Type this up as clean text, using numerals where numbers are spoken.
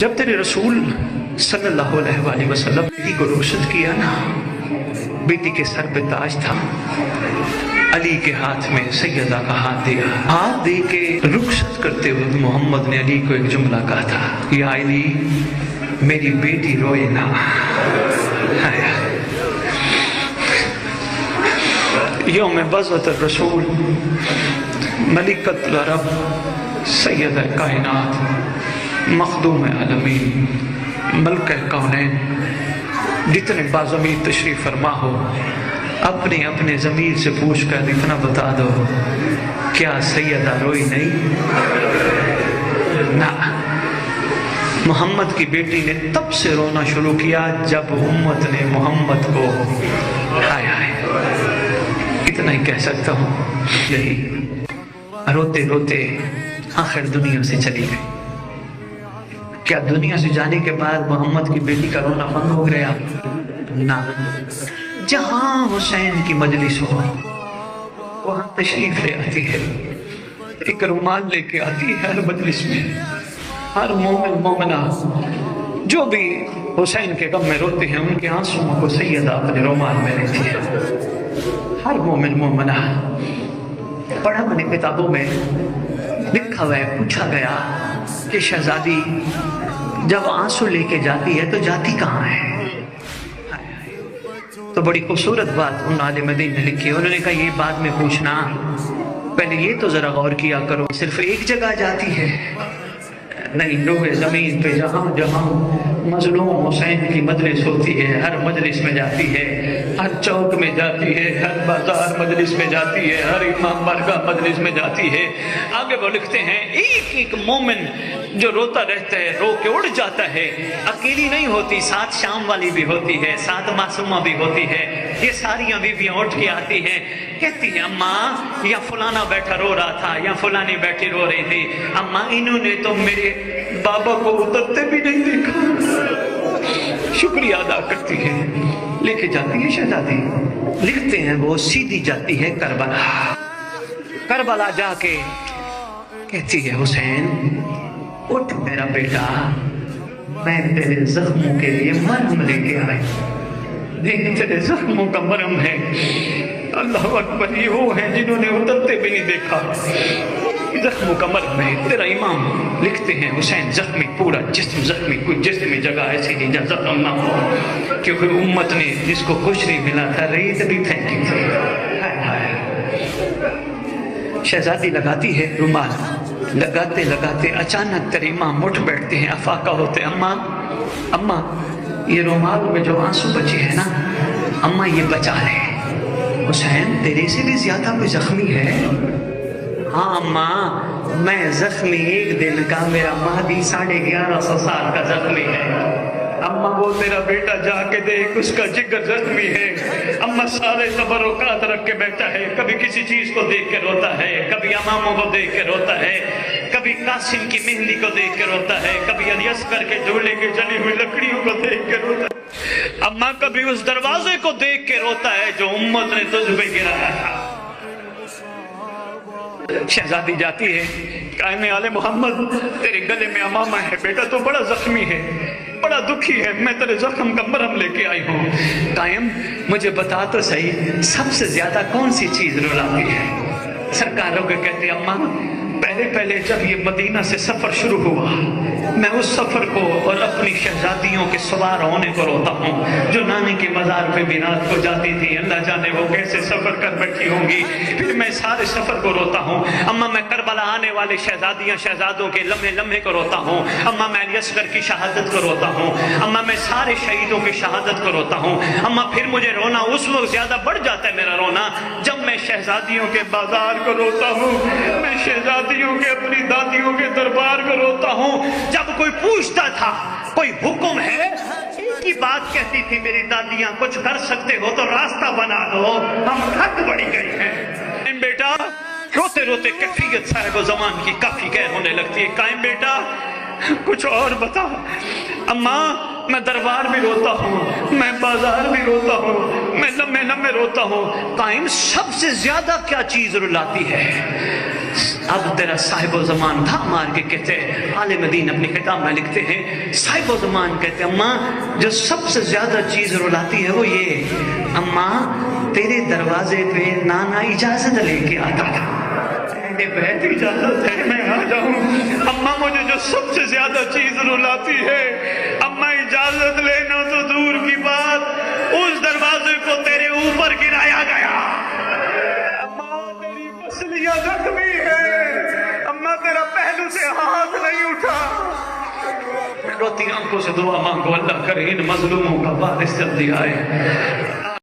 جب تیرے رسول صلی اللہ علیہ وآلہ وسلم بیٹی کو رخصت کیا نا، بیٹی کے سر پہ تاج تھا، علی کے ہاتھ میں سیدہ کا ہاتھ دیا، ہاتھ دے کے رخصت کرتے ہوئے محمد نے علی کو ایک جملہ کہا تھا، یا علی میری بیٹی روئے نا۔ یوم بذت الرسول ملکۃ العرب سیدہ کائنات مخدوم عالمین ملکہ کونین، جتنے باضمیر تشریف فرما ہو اپنے اپنے ضمیر سے پوچھ کر اتنا بتا دو، کیا سیدہ روئی نہیں؟ نہ، محمد کی بیٹی نے تب سے رونا شروع کیا جب امت نے محمد کو ہائے ہائے، اتنا ہی کہہ سکتا ہوں، یہی روتے روتے آخر دنیا سے چلی گئی۔ کیا دنیا سے جانے کے بعد محمد کی بیٹی کا رونا بند ہو گیا؟ نہ، جہاں حسین کی مجلس ہو وہاں تشریف لے آتی ہے، ایک رومال لے کے آتی ہے ہر مجلس میں۔ ہر مومن مومنہ جو بھی حسین کے غم میں روتے ہیں ان کے آنسوؤں کو سیدہ اپنے رومال میں لیتی ہے۔ ہر مومن مومنہ، پڑھا میں نے کتابوں میں لکھا ہوا ہے، پوچھا گیا کہ شہزادی جب آنسو لے کے جاتی ہے تو جاتی کہاں ہے؟ تو بڑی خوبصورت بات ان عالم دین نے لکھی، انہوں نے کہا یہ بعد میں پوچھنا، پہلے یہ تو ذرا غور کیا کرو، صرف ایک جگہ جاتی ہے؟ نہیں، روح زمین پہ جہاں جہاں مظلوم حسین کی مجلس ہوتی ہے ہر مجلس میں جاتی ہے، ہر چوک میں جاتی ہے، ہر بازار مجلس میں جاتی ہے، ہر امام بارگاہ مجلس میں جاتی ہے۔ آگے وہ لکھتے ہیں ایک ایک مومن جو روتا رہتا ہے، رو کے اڑ جاتا ہے، اکیلی نہیں ہوتی، ساتھ شام والی بھی ہوتی ہے، ساتھ معصومہ بھی ہوتی ہے، یہ ساریاں بیویاں اٹھ کے آتی ہیں، کہتی ہیں اماں یا فلانا بیٹھا رو رہا تھا یا فلانی بیٹھی رو رہی تھی، اماں انہوں نے تو میرے بابا کو اترتے بھی نہیں دیکھا۔ شکریہ ادا کرتی ہے، لے کے جاتی ہے شہزادی، لکھتے ہیں وہ سیدھی جاتی ہے کربلا، کربلا جا کے کہتی ہے حسین اٹھ میرا بیٹا، میں تیرے زخموں کے لیے مرہم لے کے آئی، دیکھ تیرے زخموں کا مرہم ہے۔ اللہ اکبر، یہ وہ ہیں جنہوں نے اترتے بھی نہیں دیکھا، زخموں کا مرہم ہے تیرا امام۔ لکھتے ہیں حسین زخمی، پورا جسم زخمی، کوئی جسم میں جگہ ایسی نہیں جہاں زخم نہ ہو، کیونکہ امت نے جس کو کچھ نہیں ملا تھا ریت بھی پھینکی تھی۔ شہزادی لگاتی ہے رومال، لگاتے لگاتے اچانک تیرے امام اٹھ بیٹھتے ہیں، افاقہ ہوتے، اماں یہ رومال میں جو آنسو بچے ہیں نا اماں یہ بچا لے، حسین تیرے سے بھی زیادہ کوئی زخمی ہے؟ ہاں اماں میں زخمی ایک دن کا، میرا مہدی 1150 سال کا زخمی ہے۔ اماں وہ تیرا بیٹا جا کے دیکھ، اس کا جگر زخمی ہے۔ اماں سارے تبرکات رکھ کے بیٹھا ہے، کبھی کسی چیز کو دیکھ کے روتا ہے، کبھی اماموں کو دیکھ کے روتا ہے، کبھی قاسم کی مہندی کو دیکھ کے روتا ہے، کبھی علی اصغر کے جھولے کے جلی ہوئی لکڑیوں کو دیکھ کے روتا ہے، اماں کبھی اس دروازے کو دیکھ کے روتا ہے جو امت نے تجھ پہ گرایا تھا۔ شہزادی جاتی ہے، قائم آل محمد تیرے گلے میں امامہ ہے، بیٹا تو بڑا زخمی ہے، بڑا دکھی ہے، میں تیرے زخم کا مرہم لے کے آئی ہوں۔ قائم مجھے بتا تو صحیح سب سے زیادہ کون سی چیز رلاتی ہے؟ سرکاروں کے کہتے ہیں اماں پہلے جب یہ مدینہ سے سفر شروع ہوا میں اس سفر کو اور اپنی شہزادیوں کے سوار ہونے کو روتا ہوں جو نانی کے مزار پہ بھی رات کو جاتی تھی، اللہ جانے وہ کیسے سفر کر بیٹھی ہوں گی، پھر میں سارے سفر کو روتا ہوں۔ اماں میں کربلا آنے والے شہزادیاں شہزادوں کے لمحے لمحے کو روتا ہوں، اماں میں علی اصغر کی شہادت کو روتا ہوں، اماں میں سارے شہیدوں کی شہادت کو روتا ہوں۔ اماں پھر مجھے رونا اس وقت زیادہ بڑھ جاتا ہے میرا رونا جب میں شہزادیوں کے بازار کو روتا ہوں، میں شہزادیوں کے اپنی دادیوں کے دربار کو روتا ہوں۔ جب کوئی پوچھتا تھا کوئی حکم ہے، ایک ہی بات کہتی تھی میری دادیاں، کچھ کر سکتے ہو تو راستہ بنا دو، ہم تھک بڑی گئی ہیں۔ بیٹا روتے روتے کیفیت صاحب و زمان کی کافی غیر ہونے لگتی ہے، قائم بیٹا کچھ اور بتا۔ اماں میں دربار بھی روتا ہوں، میں بازار بھی روتا ہوں، میں لمحے لمحے روتا ہوں۔ قائم سب سے زیادہ کیا چیز رلاتی ہے؟ اب تیرا صاحب و زمان تھا مار کے کہتے ہیں، عالم دین اپنی کتاب میں لکھتے ہیں، صاحب و زمان کہتے ہیں اماں جو سب سے زیادہ چیز رلاتی ہے وہ یہ، اماں تیرے دروازے پہ نانا اجازت لے کے آتا تھا، بہت اجازت ہے میں آ جاؤں، اماں مجھے جو سب سے زیادہ چیز رلاتی ہے، اماں اجازت لینا تو دور کی بات، اس دروازے کو تیرے اوپر گرایا گیا، اماں تیری پسلیاں زخمی ہے، اماں تیرا پہلو سے ہاتھ نہیں اٹھا، روتی آنکھوں سے دعا مانگو اللہ کرے ان مظلوموں کا وارث جلدی آئے،